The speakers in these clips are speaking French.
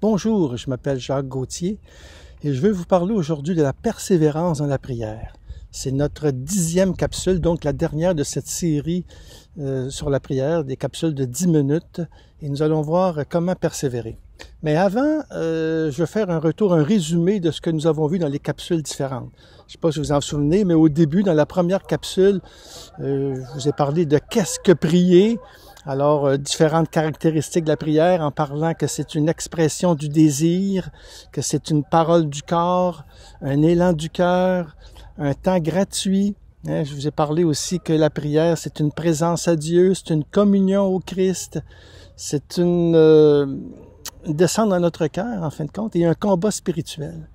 Bonjour, je m'appelle Jacques Gauthier et je veux vous parler aujourd'hui de la persévérance dans la prière. C'est notre 10e capsule, donc la dernière de cette série sur la prière, des capsules de 10 minutes, et nous allons voir comment persévérer. Mais avant, je vais faire un résumé de ce que nous avons vu dans les capsules différentes. Je ne sais pas si vous vous en souvenez, mais au début, dans la première capsule, je vous ai parlé de qu'est-ce que prier. Alors, différentes caractéristiques de la prière en parlant que c'est une expression du désir, que c'est une parole du corps, un élan du cœur, un temps gratuit. Je vous ai parlé aussi que la prière, c'est une présence à Dieu, c'est une communion au Christ, c'est une descente dans notre cœur, en fin de compte, et un combat spirituel.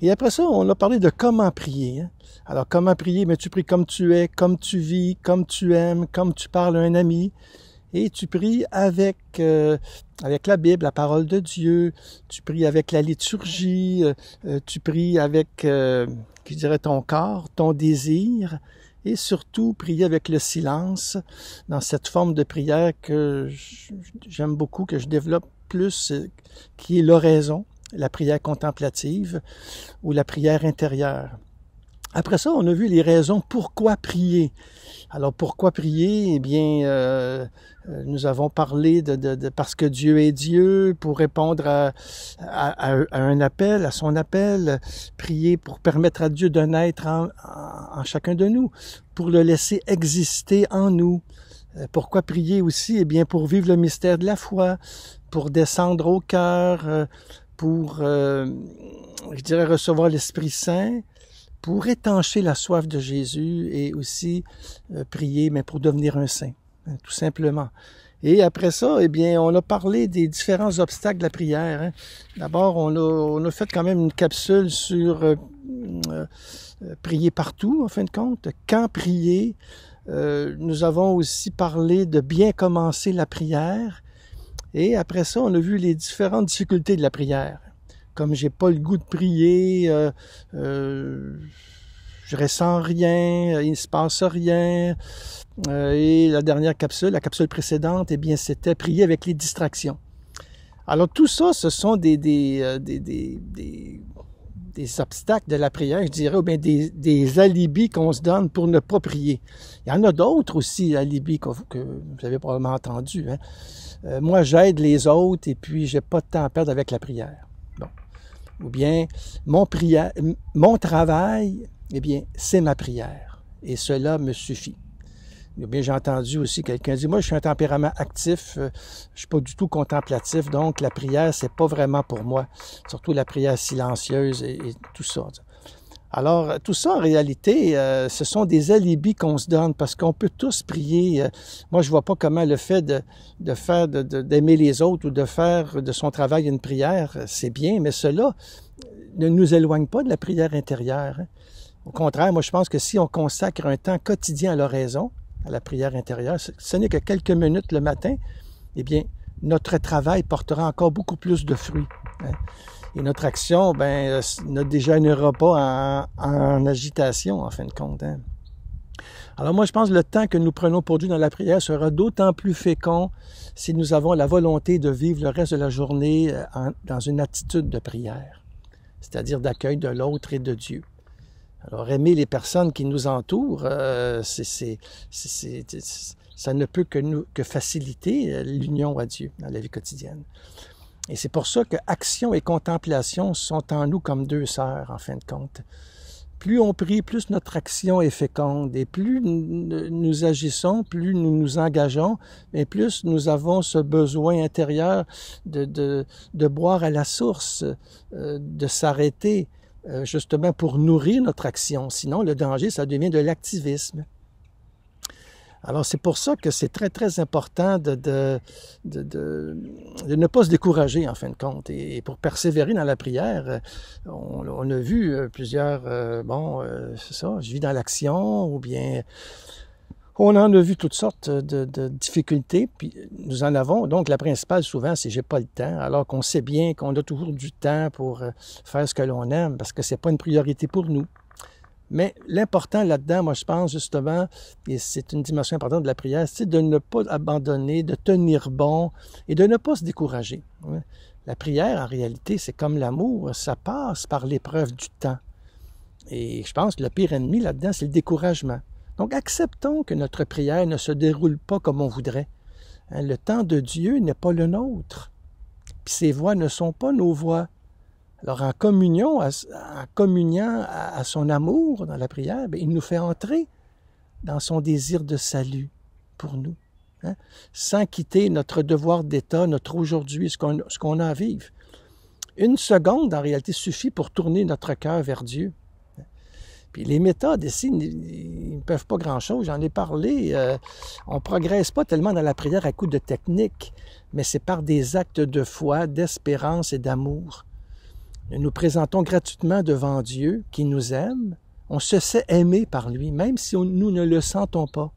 Et après ça, on a parlé de comment prier. Alors, comment prier? Mais tu pries comme tu es, comme tu vis, comme tu aimes, comme tu parles à un ami. Et tu pries avec la Bible, la parole de Dieu. Tu pries avec la liturgie. Tu pries avec, je dirais, ton corps, ton désir. Et surtout, prier avec le silence dans cette forme de prière que j'aime beaucoup, que je développe plus, qui est l'oraison, la prière contemplative ou la prière intérieure. Après ça, on a vu les raisons pourquoi prier. Alors, pourquoi prier? Eh bien, nous avons parlé de parce que Dieu est Dieu, pour répondre à un appel, à son appel, prier pour permettre à Dieu de naître en chacun de nous, pour le laisser exister en nous. Pourquoi prier aussi? Eh bien, pour vivre le mystère de la foi, pour descendre au cœur, pour, je dirais, recevoir l'Esprit Saint, pour étancher la soif de Jésus et aussi prier, mais pour devenir un saint, tout simplement. Et après ça, eh bien, on a parlé des différents obstacles de la prière. D'abord, on a fait quand même une capsule sur prier partout, en fin de compte. Quand prier? Nous avons aussi parlé de bien commencer la prière. Et après ça, on a vu les différentes difficultés de la prière. Comme j'ai pas le goût de prier, je ressens rien, il ne se passe rien. Et la dernière capsule, la capsule précédente, eh bien, c'était prier avec les distractions. Alors tout ça, ce sont des obstacles de la prière, je dirais, ou bien des alibis qu'on se donne pour ne pas prier. Il y en a d'autres aussi, alibis que vous avez probablement entendu. Moi, j'aide les autres et puis j'ai pas de temps à perdre avec la prière. Bon. Ou bien, mon travail, eh bien, c'est ma prière. Et cela me suffit. Ou bien, j'ai entendu aussi quelqu'un dire, moi, je suis un tempérament actif, je suis pas du tout contemplatif, donc la prière, c'est pas vraiment pour moi. Surtout la prière silencieuse et tout ça. Alors, tout ça, en réalité, ce sont des alibis qu'on se donne parce qu'on peut tous prier. Moi, je vois pas comment le fait d'aimer les autres ou de faire de son travail une prière, c'est bien, mais cela ne nous éloigne pas de la prière intérieure. Au contraire, moi, je pense que si on consacre un temps quotidien à l'oraison, à la prière intérieure, ce n'est que quelques minutes le matin, eh bien, notre travail portera encore beaucoup plus de fruits. Et notre action, ben, ne dégénérera pas en agitation, en fin de compte. Alors moi, je pense que le temps que nous prenons pour Dieu dans la prière sera d'autant plus fécond si nous avons la volonté de vivre le reste de la journée dans une attitude de prière, c'est-à-dire d'accueil de l'autre et de Dieu. Alors, aimer les personnes qui nous entourent, ça ne peut que faciliter l'union à Dieu dans la vie quotidienne. Et c'est pour ça que action et contemplation sont en nous comme deux sœurs, en fin de compte. Plus on prie, plus notre action est féconde. Et plus nous agissons, plus nous nous engageons, et plus nous avons ce besoin intérieur de boire à la source, de s'arrêter, justement pour nourrir notre action. Sinon, le danger, ça devient de l'activisme. Alors, c'est pour ça que c'est très, très important de ne pas se décourager, en fin de compte. Et pour persévérer dans la prière, on a vu plusieurs, c'est ça, je vis dans l'action, ou bien on en a vu toutes sortes de difficultés, puis nous en avons. Donc, la principale, souvent, c'est « j'ai pas le temps », alors qu'on sait bien qu'on a toujours du temps pour faire ce que l'on aime, parce que c'est pas une priorité pour nous. Mais l'important là-dedans, moi je pense justement, et c'est une dimension importante de la prière, c'est de ne pas abandonner, de tenir bon et de ne pas se décourager. La prière, en réalité, c'est comme l'amour, ça passe par l'épreuve du temps. Et je pense que le pire ennemi là-dedans, c'est le découragement. Donc, acceptons que notre prière ne se déroule pas comme on voudrait. Hein, le temps de Dieu n'est pas le nôtre. Puis ses voies ne sont pas nos voies. Alors, en communion, en communiant à son amour dans la prière, bien, il nous fait entrer dans son désir de salut pour nous. Hein, sans quitter notre devoir d'État, notre aujourd'hui, ce qu'on a à vivre. Une seconde, en réalité, suffit pour tourner notre cœur vers Dieu. Puis les méthodes ici, ils ne peuvent pas grand-chose. J'en ai parlé. On ne progresse pas tellement dans la prière à coup de technique, mais c'est par des actes de foi, d'espérance et d'amour. Nous nous présentons gratuitement devant Dieu qui nous aime. On se sait aimer par lui, même si nous ne le sentons pas.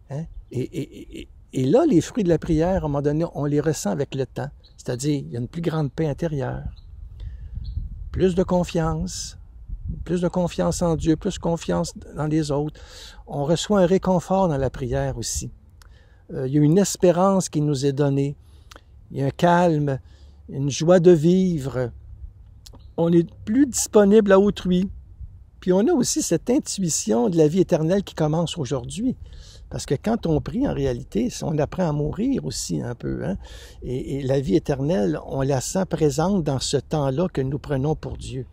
Hein? Et là, les fruits de la prière, à un moment donné, on les ressent avec le temps. C'est-à-dire, il y a une plus grande paix intérieure, plus de confiance en Dieu, plus de confiance dans les autres. On reçoit un réconfort dans la prière aussi. Il y a une espérance qui nous est donnée. Il y a un calme, une joie de vivre. On est plus disponible à autrui. Puis on a aussi cette intuition de la vie éternelle qui commence aujourd'hui. Parce que quand on prie, en réalité, on apprend à mourir aussi un peu. Hein? Et la vie éternelle, on la sent présente dans ce temps-là que nous prenons pour Dieu.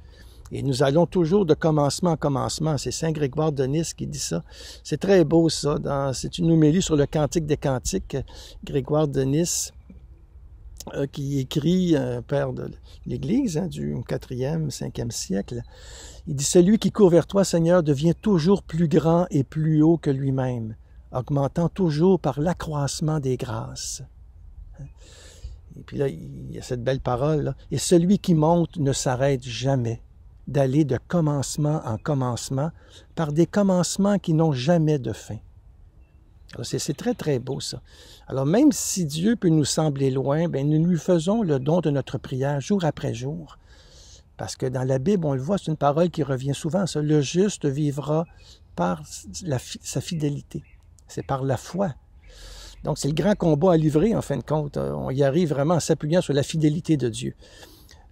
Et nous allons toujours de commencement en commencement. C'est Saint Grégoire de Nice qui dit ça. C'est très beau, ça. C'est une homélie sur le Cantique des Cantiques. Grégoire de Nice, qui écrit, père de l'Église, hein, du 4e, 5e siècle. Il dit « Celui qui court vers toi, Seigneur, devient toujours plus grand et plus haut que lui-même, augmentant toujours par l'accroissement des grâces. » Et puis là, il y a cette belle parole, là. « Et celui qui monte ne s'arrête jamais, d'aller de commencement en commencement, par des commencements qui n'ont jamais de fin. » Alors c'est très, très beau, ça. Alors, même si Dieu peut nous sembler loin, bien, nous lui faisons le don de notre prière jour après jour. Parce que dans la Bible, on le voit, c'est une parole qui revient souvent, ça. Le juste vivra par sa fidélité. C'est par la foi. Donc, c'est le grand combat à livrer, en fin de compte. On y arrive vraiment en s'appuyant sur la fidélité de Dieu.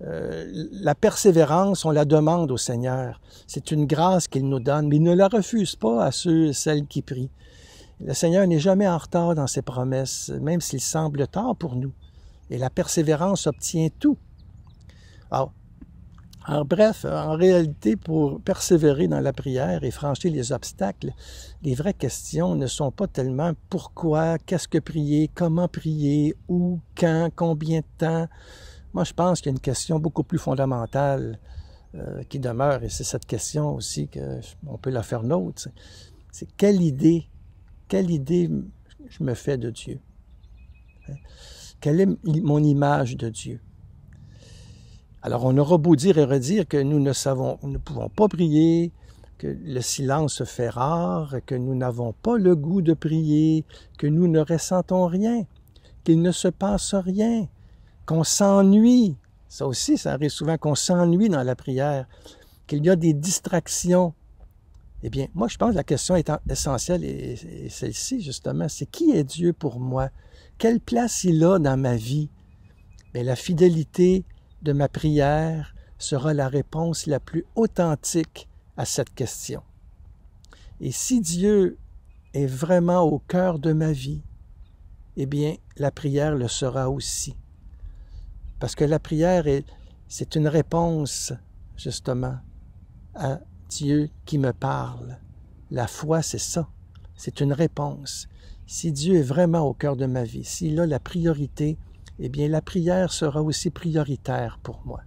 La persévérance, on la demande au Seigneur. C'est une grâce qu'il nous donne, mais il ne la refuse pas à ceux et celles qui prient. Le Seigneur n'est jamais en retard dans ses promesses, même s'il semble tard pour nous. Et la persévérance obtient tout. Alors, bref, en réalité, pour persévérer dans la prière et franchir les obstacles, les vraies questions ne sont pas tellement pourquoi, qu'est-ce que prier, comment prier, où, quand, combien de temps. Moi, je pense qu'il y a une question beaucoup plus fondamentale qui demeure, et c'est cette question aussi qu'on peut la faire nôtre. C'est quelle idée je me fais de Dieu? Quelle est mon image de Dieu? Alors, on aura beau dire et redire que nous ne pouvons pas prier, que le silence se fait rare, que nous n'avons pas le goût de prier, que nous ne ressentons rien, qu'il ne se passe rien, qu'on s'ennuie. Ça aussi, ça arrive souvent qu'on s'ennuie dans la prière, qu'il y a des distractions. Eh bien, moi, je pense que la question essentielle est celle-ci, justement. C'est qui est Dieu pour moi? Quelle place il a dans ma vie? Bien, la fidélité de ma prière sera la réponse la plus authentique à cette question. Et si Dieu est vraiment au cœur de ma vie, eh bien, la prière le sera aussi. Parce que la prière, c'est une réponse, justement, à Dieu qui me parle. La foi, c'est ça. C'est une réponse. Si Dieu est vraiment au cœur de ma vie, s'il a la priorité, eh bien, la prière sera aussi prioritaire pour moi.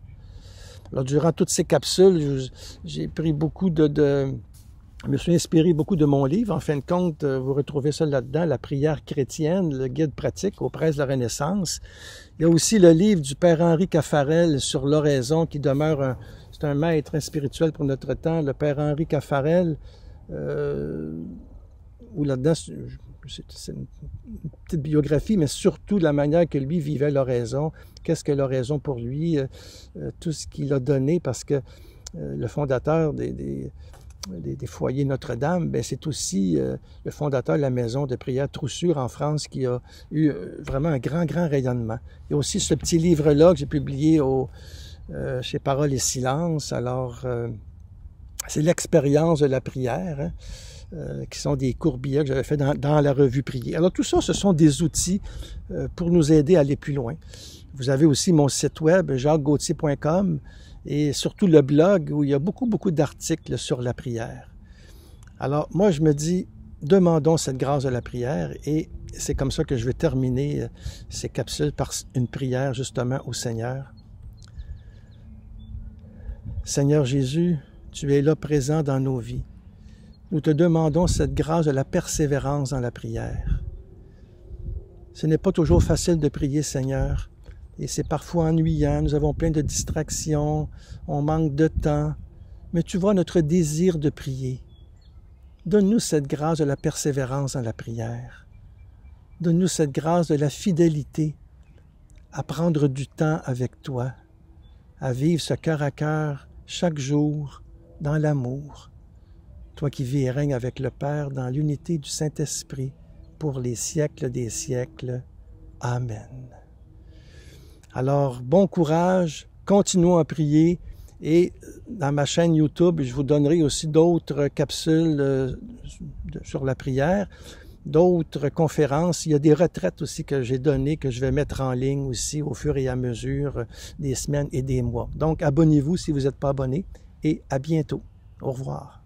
Alors, durant toutes ces capsules, j'ai pris beaucoup je me suis inspiré beaucoup de mon livre. En fin de compte, vous retrouvez ça là-dedans, La prière chrétienne, le guide pratique aux presses de la Renaissance. Il y a aussi le livre du Père Henri Caffarel sur l'oraison qui demeure c'est un maître spirituel pour notre temps, le Père Henri Caffarel, où là-dedans, c'est une petite biographie, mais surtout la manière que lui vivait l'oraison, qu'est-ce que l'oraison pour lui, tout ce qu'il a donné, parce que le fondateur des foyers Notre-Dame, ben c'est aussi le fondateur de la maison de prière Troussure en France qui a eu vraiment un grand rayonnement. Il y a aussi ce petit livre-là que j'ai publié chez Paroles et Silence. Alors, c'est l'expérience de la prière, hein, qui sont des courbillets que j'avais fait dans la revue Prier. Alors tout ça, ce sont des outils pour nous aider à aller plus loin. Vous avez aussi mon site web, jacquesgauthier.com, et surtout le blog où il y a beaucoup d'articles sur la prière. Alors moi, je me dis, demandons cette grâce de la prière, et c'est comme ça que je vais terminer ces capsules par une prière justement au Seigneur. Seigneur Jésus, tu es là présent dans nos vies. Nous te demandons cette grâce de la persévérance dans la prière. Ce n'est pas toujours facile de prier, Seigneur, et c'est parfois ennuyant, nous avons plein de distractions, on manque de temps, mais tu vois notre désir de prier. Donne-nous cette grâce de la persévérance dans la prière. Donne-nous cette grâce de la fidélité à prendre du temps avec toi, à vivre ce cœur à cœur chaque jour dans l'amour. Toi qui vis et règnes avec le Père dans l'unité du Saint-Esprit pour les siècles des siècles. Amen. Alors, bon courage, continuons à prier et dans ma chaîne YouTube, je vous donnerai aussi d'autres capsules sur la prière, d'autres conférences. Il y a des retraites aussi que j'ai données, que je vais mettre en ligne aussi au fur et à mesure des semaines et des mois. Donc, abonnez-vous si vous n'êtes pas abonné et à bientôt. Au revoir.